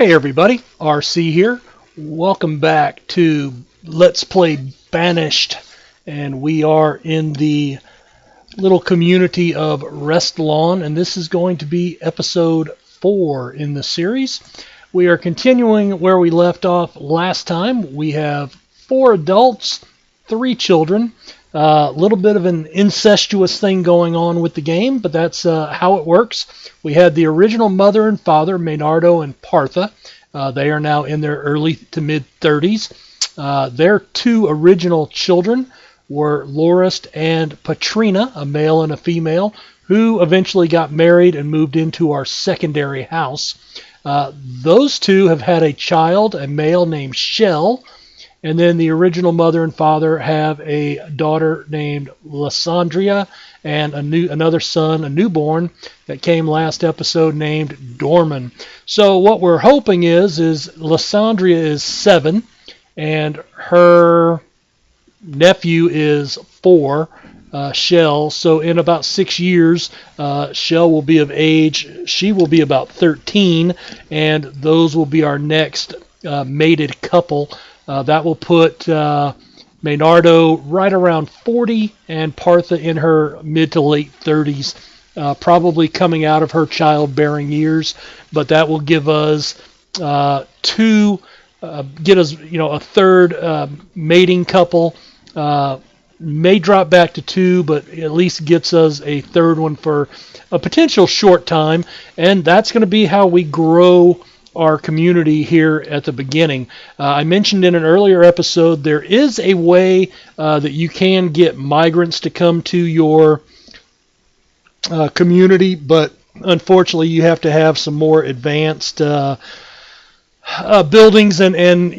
Hey everybody, RC here. Welcome back to Let's Play Banished, and we are in the little community of Restlawn, and this is going to be episode 4 in the series. We are continuing where we left off last time. We have 4 adults, 3 children. A little bit of an incestuous thing going on with the game, but that's how it works. We had the original mother and father, Maynardo and Partha. They are now in their early to mid 30s. Their 2 original children were Lorist and Patrina, a male and a female, who eventually got married and moved into our secondary house. Those 2 have had a child, a male named Shell. And then the original mother and father have a daughter named Lysandria and another son, a newborn, that came last episode named Dorman. So what we're hoping is Lysandria is 7 and her nephew is 4, Shell. So in about 6 years, Shell will be of age. She will be about 13, and those will be our next mated couple. That will put Maynardo right around 40 and Partha in her mid to late 30s, probably coming out of her childbearing years. But that will give us a third mating couple. May drop back to 2, but at least gets us a third one for a potential short time. And that's going to be how we grow our community here at the beginning. I mentioned in an earlier episode there is a way that you can get migrants to come to your community, but unfortunately you have to have some more advanced buildings, and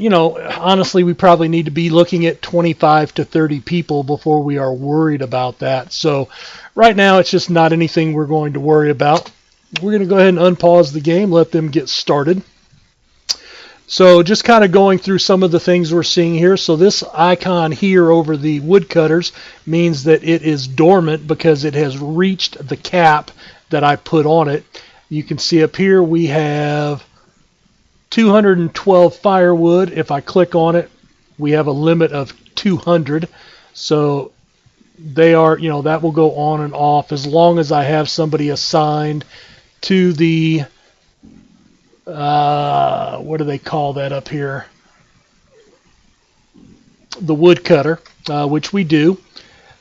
honestly we probably need to be looking at 25 to 30 people before we are worried about that. So right now it's just not anything we're going to worry about. We're going to go ahead and unpause the game, let them get started. So just kind of going through some of the things we're seeing here. So this icon here over the woodcutters means that it is dormant because it has reached the cap that I put on it. You can see up here we have 212 firewood. If I click on it, we have a limit of 200. So they are, that will go on and off as long as I have somebody assigned to the what do they call that up here? The woodcutter, which we do.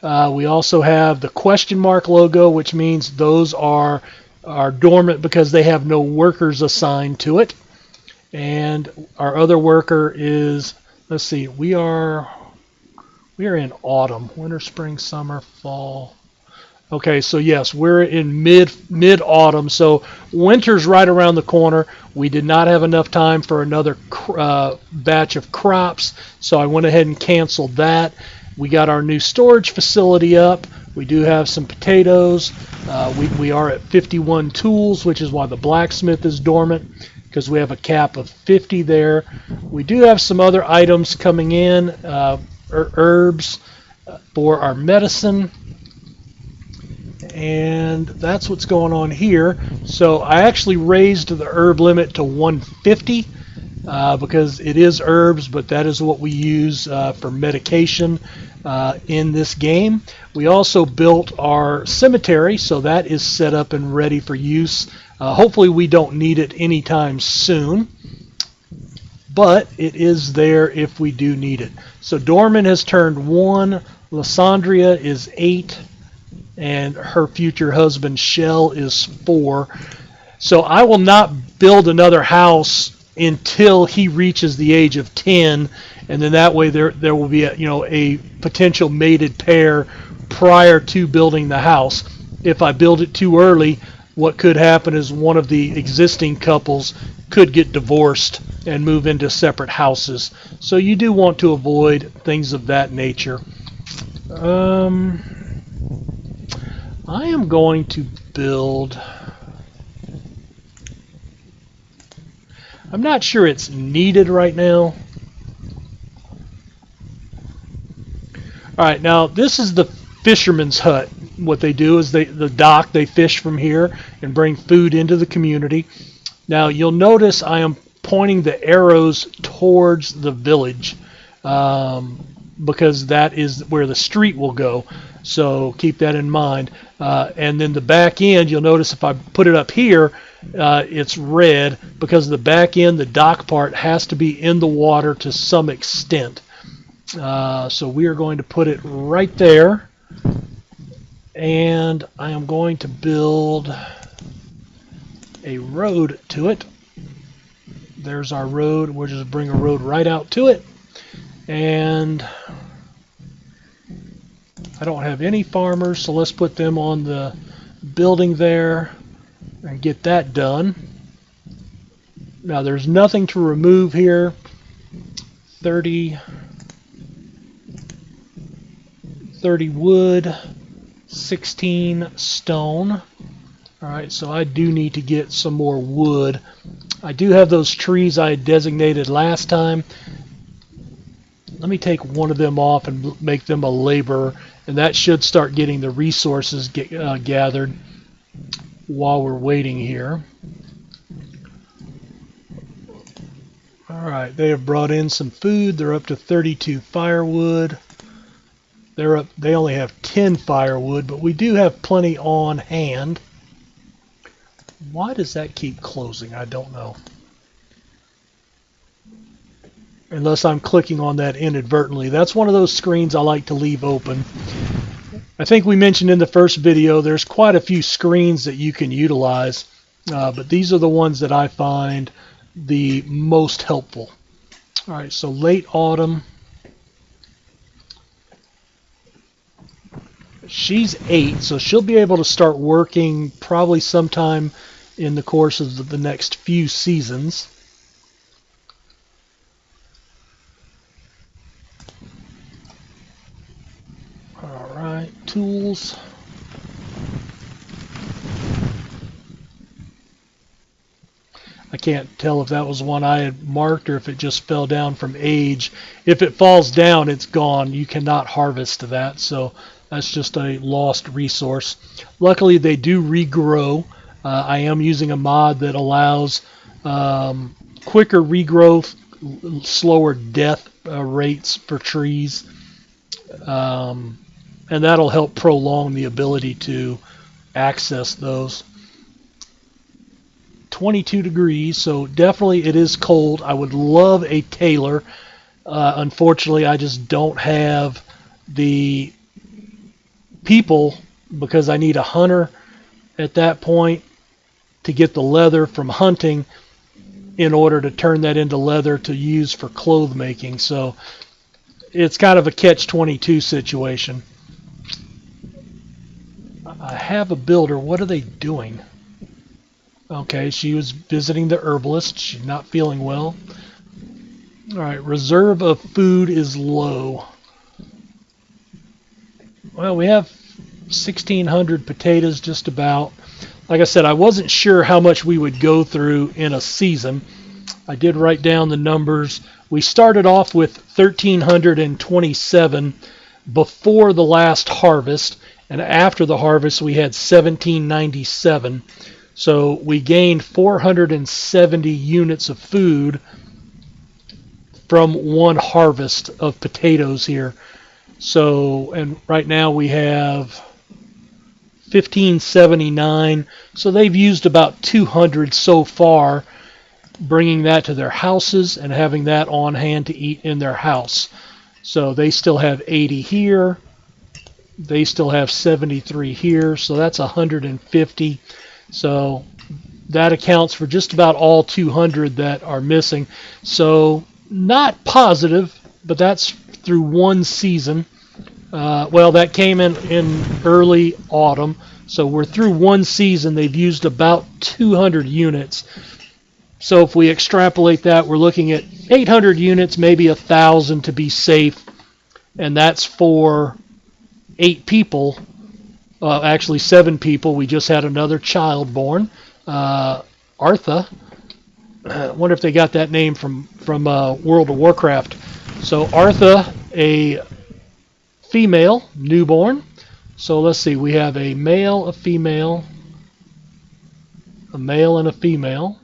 We also have the question mark logo, which means those are dormant because they have no workers assigned to it. And our other worker is, let's see, we are in autumn, winter, spring, summer, fall. Okay, so yes, we're in mid-autumn, so winter's right around the corner. We did not have enough time for another batch of crops, so I went ahead and canceled that. We got our new storage facility up. We do have some potatoes. We are at 51 tools, which is why the blacksmith is dormant, because we have a cap of 50 there. We do have some other items coming in, herbs for our medicine. And that's what's going on here. So I actually raised the herb limit to 150 because it is herbs, but that is what we use for medication in this game. We also built our cemetery, so that is set up and ready for use. Hopefully we don't need it anytime soon, but it is there if we do need it. So Dorman has turned 1, Lysandria is 8, and her future husband Shell is 4. So I will not build another house until he reaches the age of 10, and then that way there will be a potential mated pair prior to building the house. If I build it too early, what could happen is one of the existing couples could get divorced and move into separate houses. So you do want to avoid things of that nature. I am going to build, I'm not sure it's needed right now. Alright, now this is the fisherman's hut. What they do is the dock, they fish from here and bring food into the community. Now you'll notice I am pointing the arrows towards the village, because that is where the street will go. So keep that in mind. And then the back end, you'll notice if I put it up here, it's red because the back end, the dock part, has to be in the water to some extent. So we are going to put it right there. And I am going to build a road to it. There's our road. We'll just bring a road right out to it. And I don't have any farmers, so let's put them on the building there and get that done. Now there's nothing to remove here. 30 wood, 16 stone. Alright, so I do need to get some more wood. I do have those trees I had designated last time. Let me take one of them off and make them a laborer, and that should start getting the resources gathered while we're waiting here. Alright, they have brought in some food. They're up to 32 firewood. They only have 10 firewood, but we do have plenty on hand. Why does that keep closing? I don't know. Unless I'm clicking on that inadvertently. That's one of those screens I like to leave open. I think we mentioned in the first video there's quite a few screens that you can utilize, but these are the ones that I find the most helpful. Alright, so late autumn. She's 8, so she'll be able to start working probably sometime in the course of the next few seasons. Alright, tools. I can't tell if that was one I had marked or if it just fell down from age. If it falls down, it's gone. You cannot harvest that, so that's just a lost resource. Luckily, they do regrow. I am using a mod that allows quicker regrowth, slower death rates for trees. And that'll help prolong the ability to access those. 22 degrees, so definitely it is cold. I would love a tailor. Unfortunately, I just don't have the people because I need a hunter at that point to get the leather from hunting in order to turn that into leather to use for cloth making. So it's kind of a catch-22 situation. I have a builder. What are they doing? Okay, she was visiting the herbalist. She's not feeling well. Alright, reserve of food is low. Well, we have 1,600 potatoes just about. Like I said, I wasn't sure how much we would go through in a season. I did write down the numbers. We started off with 1,327 before the last harvest, and after the harvest we had 1,797. So we gained 470 units of food from one harvest of potatoes here. So, and right now we have 1,579. So they've used about 200 so far, bringing that to their houses and having that on hand to eat in their house. So they still have 80 here. They still have 73 here. So that's 150. So that accounts for just about all 200 that are missing. So not positive, but that's through one season. Well, that came in early autumn. So we're through one season. They've used about 200 units. So if we extrapolate that, we're looking at 800 units, maybe 1,000 to be safe. And that's for 8 people. Actually 7 people. We just had another child born, Artha. I wonder if they got that name from World of Warcraft. So Artha, a female newborn. So let's see. We have a male, a female, a male, and a female.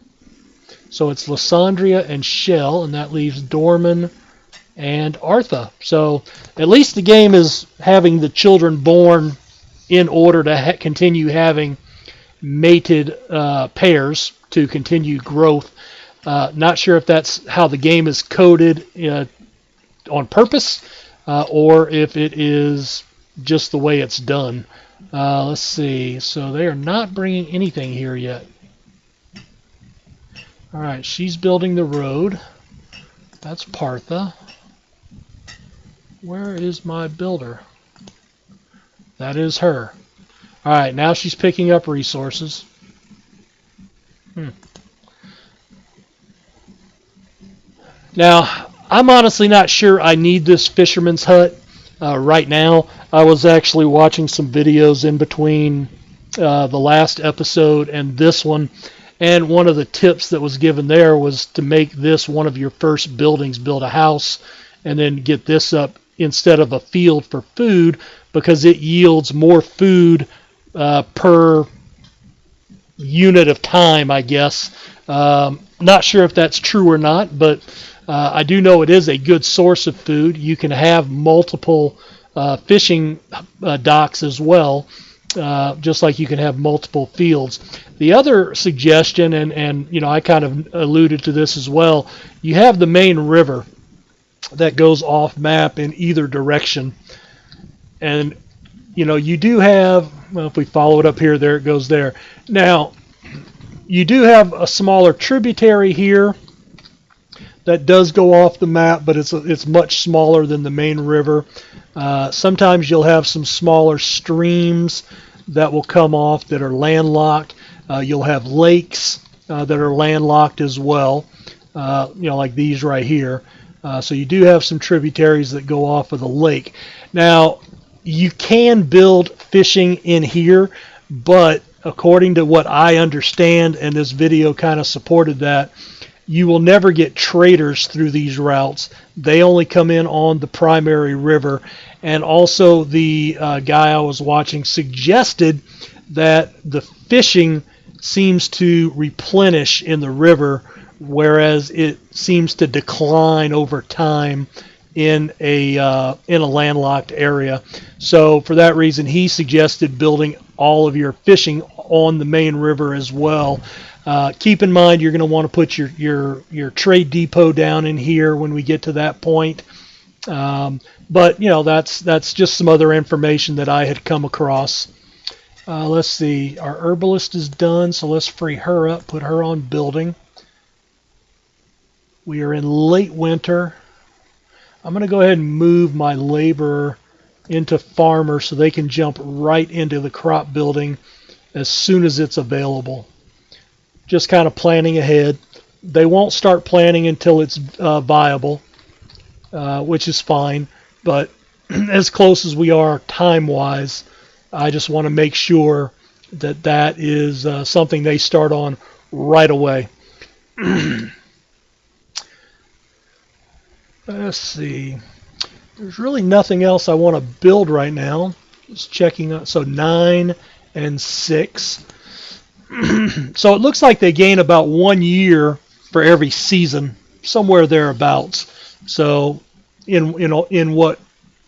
So it's Lysandria and Shell, and that leaves Dorman and Artha. So at least the game is having the children born in order to continue having mated pairs to continue growth. Not sure if that's how the game is coded on purpose or if it is just the way it's done. Let's see. So they are not bringing anything here yet. All right, she's building the road. That's Partha. Where is my builder? That is her. All right, now she's picking up resources. Now, I'm honestly not sure I need this fisherman's hut right now. I was actually watching some videos in between the last episode and this one, and one of the tips that was given there was to make this one of your first buildings, build a house, and then get this up instead of a field for food, because it yields more food per unit of time, I guess. Not sure if that's true or not, but I do know it is a good source of food. You can have multiple fishing docks as well, just like you can have multiple fields. The other suggestion, and you know, I kind of alluded to this as well, you have the main river that goes off map in either direction. And you know, you do have, well, if we follow it up here, there it goes there. Now, you do have a smaller tributary here that does go off the map, but it's much smaller than the main river. Sometimes you'll have some smaller streams that will come off that are landlocked. You'll have lakes that are landlocked as well, you know, like these right here. So you do have some tributaries that go off of the lake. Now, you can build fishing in here, but according to what I understand, and this video kind of supported that, you will never get traders through these routes. They only come in on the primary river. And also the guy I was watching suggested that the fishing seems to replenish in the river, whereas it seems to decline over time in a landlocked area. So for that reason, he suggested building all of your fishing on the main river as well. Keep in mind, you're going to want to put your trade depot down in here when we get to that point. But you know, that's just some other information that I had come across. Let's see, our herbalist is done, so let's free her up, put her on building. We are in late winter. I'm going to go ahead and move my laborer into farmer so they can jump right into the crop building as soon as it's available. Just kind of planning ahead. They won't start planning until it's viable, which is fine. But as close as we are time-wise, I just want to make sure that that is something they start on right away. Let's see. There's really nothing else I want to build right now. Just checking out. So 9 and 6. So it looks like they gain about 1 year for every season, somewhere thereabouts. So in what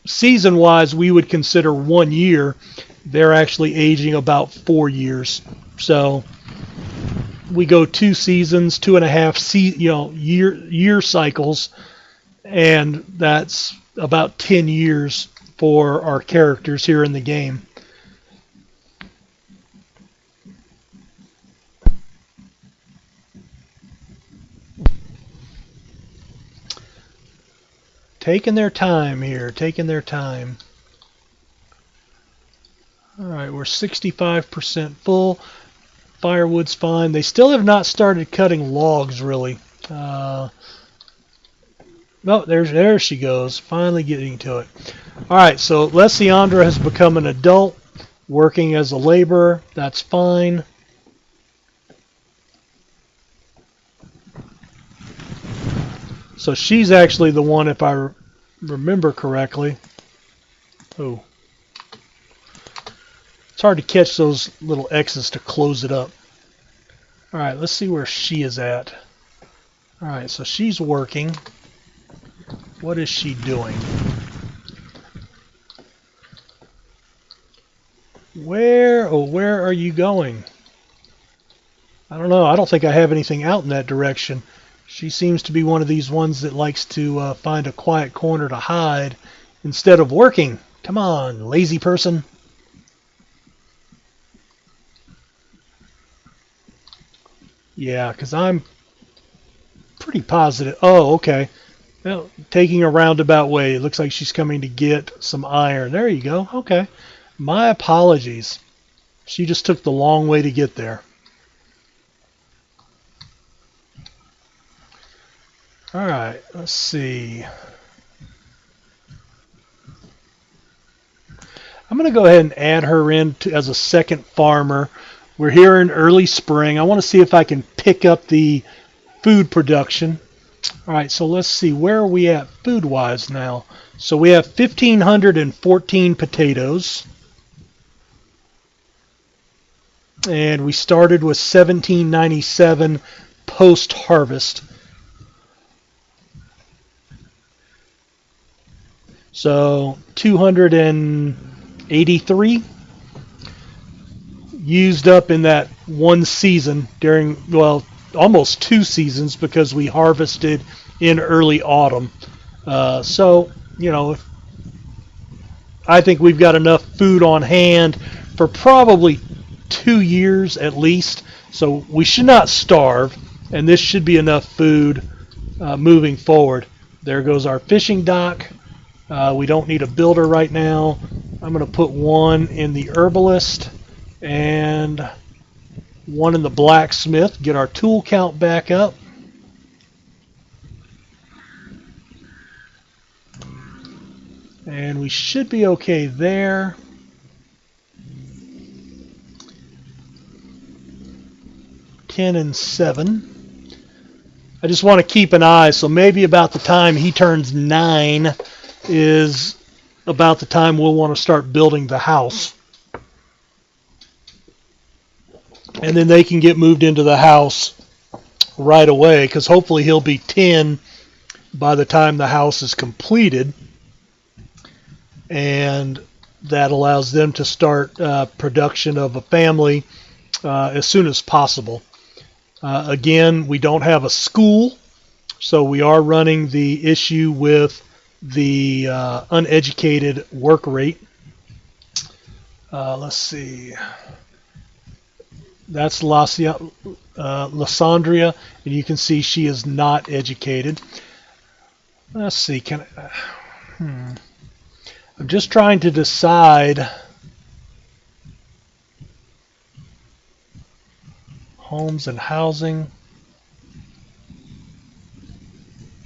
season-wise we would consider 1 year, they're actually aging about 4 years. So we go 2 seasons, 2.5 year cycles, and that's about 10 years for our characters here in the game. Taking their time here, taking their time. All right, we're 65% full. Firewood's fine. They still have not started cutting logs, really. Oh, there she goes, finally getting to it. All right, so Lesiandra has become an adult, working as a laborer. That's fine. So she's actually the one, if I remember correctly. Oh. It's hard to catch those little X's to close it up. All right, let's see where she is at. Alright, so she's working. What is she doing? Where are you going? I don't know. I don't think I have anything out in that direction. She seems to be one of these ones that likes to find a quiet corner to hide instead of working. Come on, lazy person. Yeah, because I'm pretty positive. Oh, okay. Well, taking a roundabout way. It looks like she's coming to get some iron. There you go. Okay. My apologies. She just took the long way to get there. Alright, let's see. I'm going to go ahead and add her in as a second farmer. We're here in early spring. I want to see if I can pick up the food production. Alright, so let's see. Where are we at food-wise now? So we have 1,514 potatoes. And we started with 1797 post-harvest. So 283 used up in that one season during, well, almost 2 seasons because we harvested in early autumn. So, you know, I think we've got enough food on hand for probably 2 years at least. So we should not starve, and this should be enough food moving forward. There goes our fishing dock. We don't need a builder right now. I'm going to put one in the herbalist and one in the blacksmith. Get our tool count back up. And we should be okay there. Ten and 7. I just want to keep an eye, so maybe about the time he turns 9 is about the time we'll want to start building the house. And then they can get moved into the house right away, because hopefully he'll be 10 by the time the house is completed. And that allows them to start production of a family as soon as possible. Again, we don't have a school, so we are running the issue with the uneducated work rate. Let's see. That's Lysandria, and you can see she is not educated. Let's see. I'm just trying to decide. Homes and housing.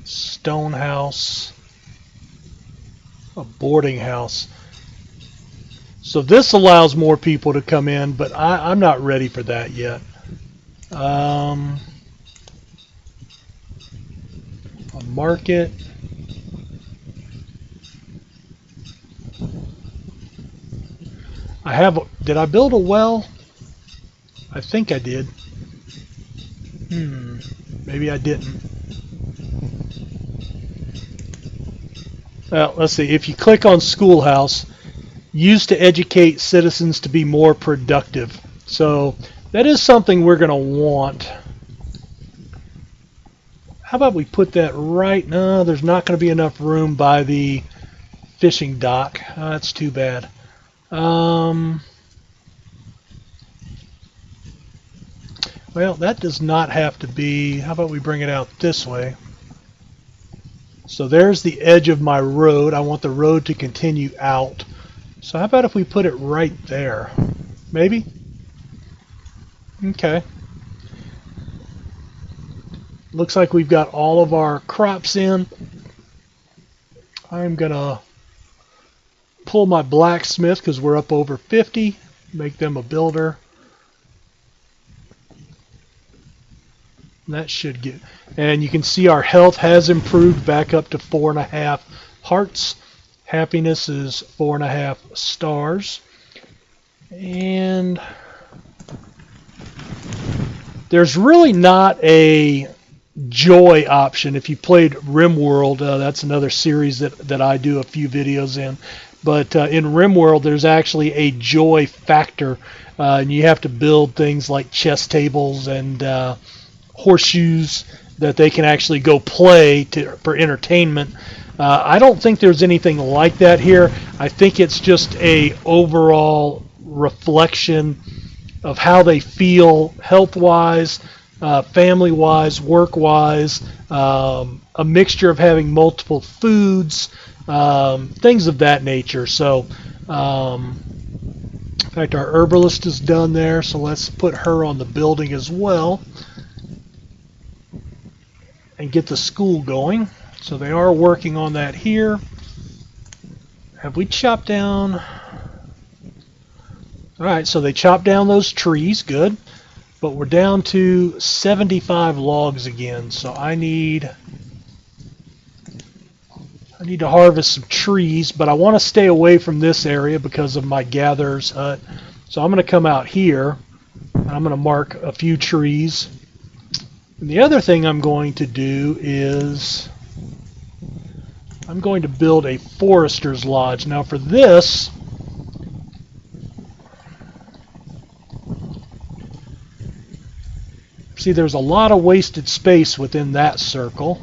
Stone house. A boarding house. So this allows more people to come in, but I'm not ready for that yet. A market. Did I build a well? I think I did. Maybe I didn't. Well, let's see. If you click on schoolhouse, used to educate citizens to be more productive. So that is something we're going to want. How about we put that right? No, there's not going to be enough room by the fishing dock. That's too bad. Well, that does not have to be. How about we bring it out this way? So there's the edge of my road. I want the road to continue out. So how about if we put it right there? Maybe? Okay. Looks like we've got all of our crops in. I'm going to pull my blacksmith because we're up over 50. Make them a builder. That should get, and you can see our health has improved back up to 4.5 hearts. Happiness is 4.5 stars. And there's really not a joy option. If you played RimWorld, that's another series that I do a few videos in. But in RimWorld, there's actually a joy factor, and you have to build things like chess tables and horseshoes that they can actually go play for entertainment. I don't think there's anything like that here. I think it's just a overall reflection of how they feel health-wise, family-wise, work-wise, a mixture of having multiple foods, things of that nature. So, in fact, our herbalist is done there, so let's put her on the building as well and get the school going. So they are working on that here. Have we chopped down? All right, so they chopped down those trees, good. But we're down to 75 logs again, so I need to harvest some trees, but I want to stay away from this area because of my gatherer's hut. So I'm going to come out here, and I'm going to mark a few trees. And the other thing I'm going to do is I'm going to build a forester's lodge. Now for this, see, there's a lot of wasted space within that circle.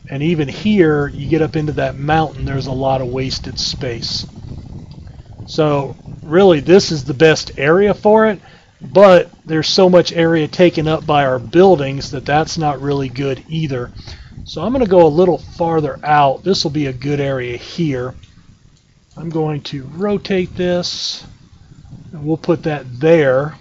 And even here, you get up into that mountain, there's a lot of wasted space. So really, this is the best area for it, but there's so much area taken up by our buildings that that's not really good either. So I'm going to go a little farther out. This will be a good area here. I'm going to rotate this, and we'll put that there.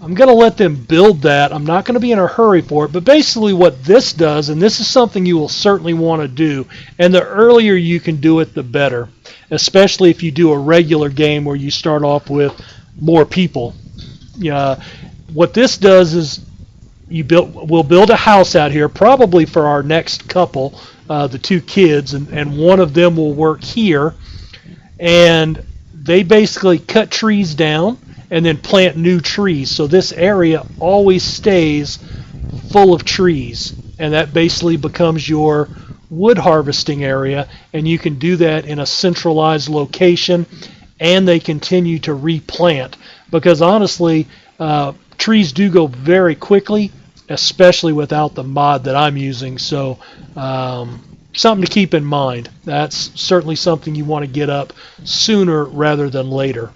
I'm going to let them build that. I'm not going to be in a hurry for it, but basically what this does, and this is something you will certainly want to do, and the earlier you can do it, the better, especially if you do a regular game where you start off with more people. What this does is we'll build a house out here, probably for our next couple, the two kids, and one of them will work here, and they basically cut trees down and then plant new trees. So this area always stays full of trees, and that basically becomes your wood harvesting area, and you can do that in a centralized location, and they continue to replant, because honestly, trees do go very quickly, especially without the mod that I'm using. So something to keep in mind. That's certainly something you want to get up sooner rather than later.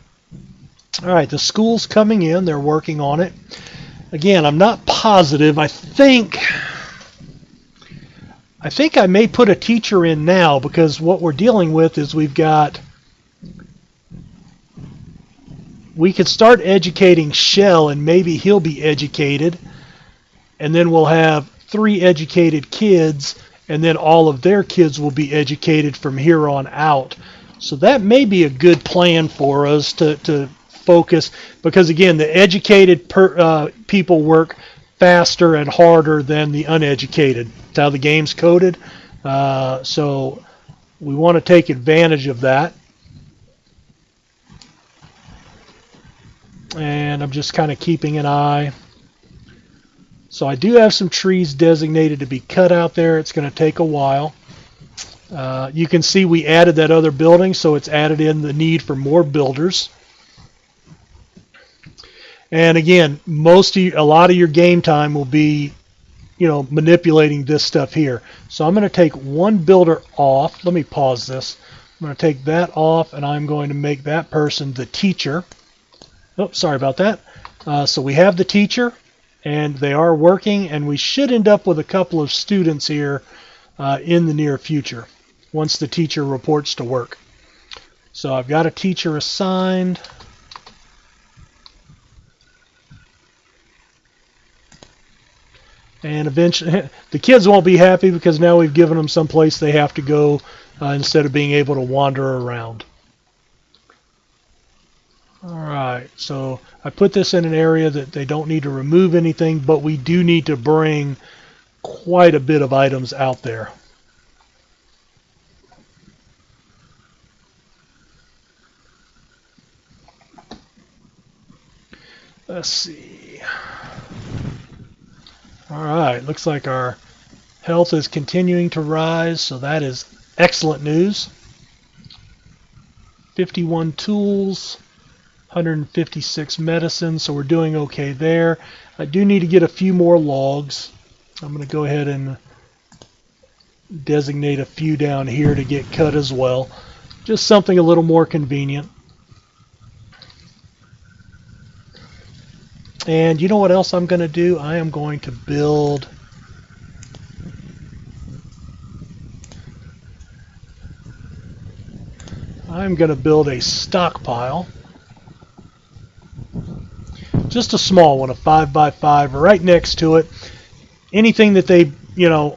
All right, the school's coming in. They're working on it. Again, I'm not positive. I think I may put a teacher in now, because what we're dealing with is we could start educating Shell, and maybe he'll be educated, and then we'll have 3 educated kids, and then all of their kids will be educated from here on out. So that may be a good plan for us to focus, because again, the educated people work faster and harder than the uneducated. That's how the game's coded. So we want to take advantage of that. And I'm just kind of keeping an eye. So I do have some trees designated to be cut out there. It's going to take a while. You can see we added that other building, so it's added in the need for more builders. And again, a lot of your game time will be, manipulating this stuff here. So I'm going to take one builder off. Let me pause this. I'm going to take that off, and I'm going to make that person the teacher. Oh, sorry about that. So we have the teacher, and they are working, and we should end up with a couple of students here in the near future once the teacher reports to work. So I've got a teacher assigned. And eventually, the kids won't be happy, because now we've given them some place they have to go instead of being able to wander around. All right, so I put this in an area that they don't need to remove anything, but we do need to bring quite a bit of items out there. Let's see. All right, looks like our health is continuing to rise, so that is excellent news. 51 tools, 156 medicine, so we're doing okay there. I do need to get a few more logs. I'm going to go ahead and designate a few down here to get cut as well. Just something a little more convenient. And you know what else I'm going to do? I am going to build a stockpile. Just a small one, a 5x5, right next to it. Anything that they,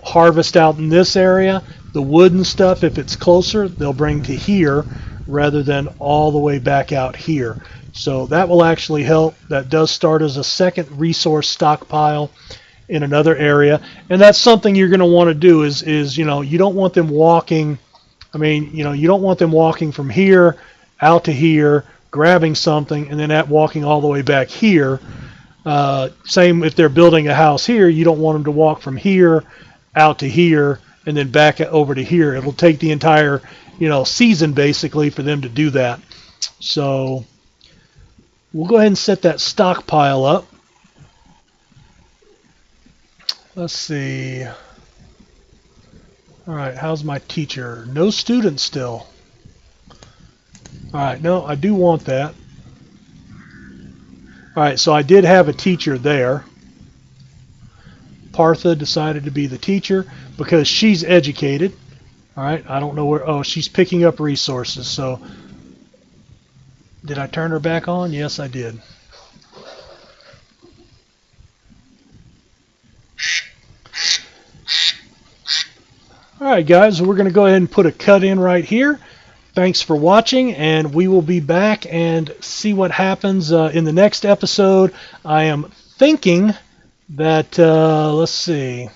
harvest out in this area, the wood and stuff, if it's closer, they'll bring to here rather than all the way back out here. So that will actually help. That does start as a second resource stockpile in another area. And that's something you're going to want to do is you don't want them walking. You don't want them walking from here out to here, grabbing something, and then walking all the way back here. Same if they're building a house here, you don't want them to walk from here out to here and then back over to here. It'll take the entire, season basically for them to do that. So we'll go ahead and set that stockpile up. Let's see. All right, how's my teacher? No students still. All right, no, I do want that. All right, so I did have a teacher there. Partha decided to be the teacher because she's educated. All right, I don't know where. Oh, she's picking up resources. So did I turn her back on? Yes, I did. All right, guys, we're going to go ahead and put a cut in right here. Thanks for watching, and we will be back and see what happens in the next episode. I am thinking that, let's see,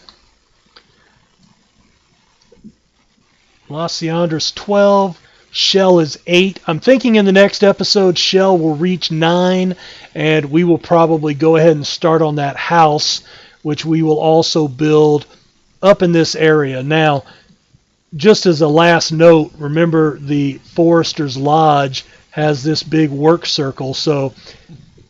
Lasiandra's 12, Shell is 8. I'm thinking in the next episode, Shell will reach 9, and we will probably go ahead and start on that house, which we will also build up in this area. Now, just as a last note, remember the Forester's Lodge has this big work circle, so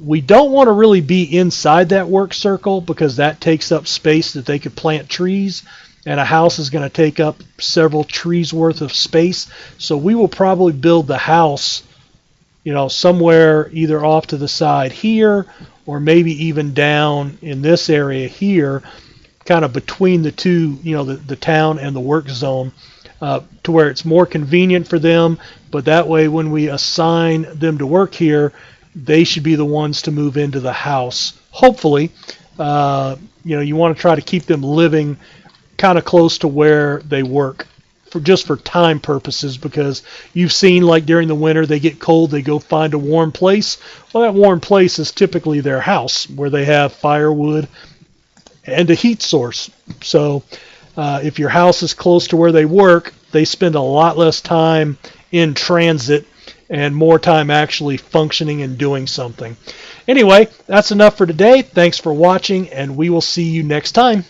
we don't want to really be inside that work circle because that takes up space that they could plant trees, and a house is going to take up several trees worth of space. So we will probably build the house, somewhere either off to the side here or maybe even down in this area here, kind of between the two, the town and the work zone, to where it's more convenient for them. But that way, when we assign them to work here, they should be the ones to move into the house. Hopefully, you want to try to keep them living kind of close to where they work, for time purposes, because you've seen, like during the winter, they get cold, they go find a warm place. Well, that warm place is typically their house, where they have firewood and a heat source. So if your house is close to where they work, they spend a lot less time in transit and more time actually functioning and doing something. Anyway, that's enough for today. Thanks for watching, and we will see you next time.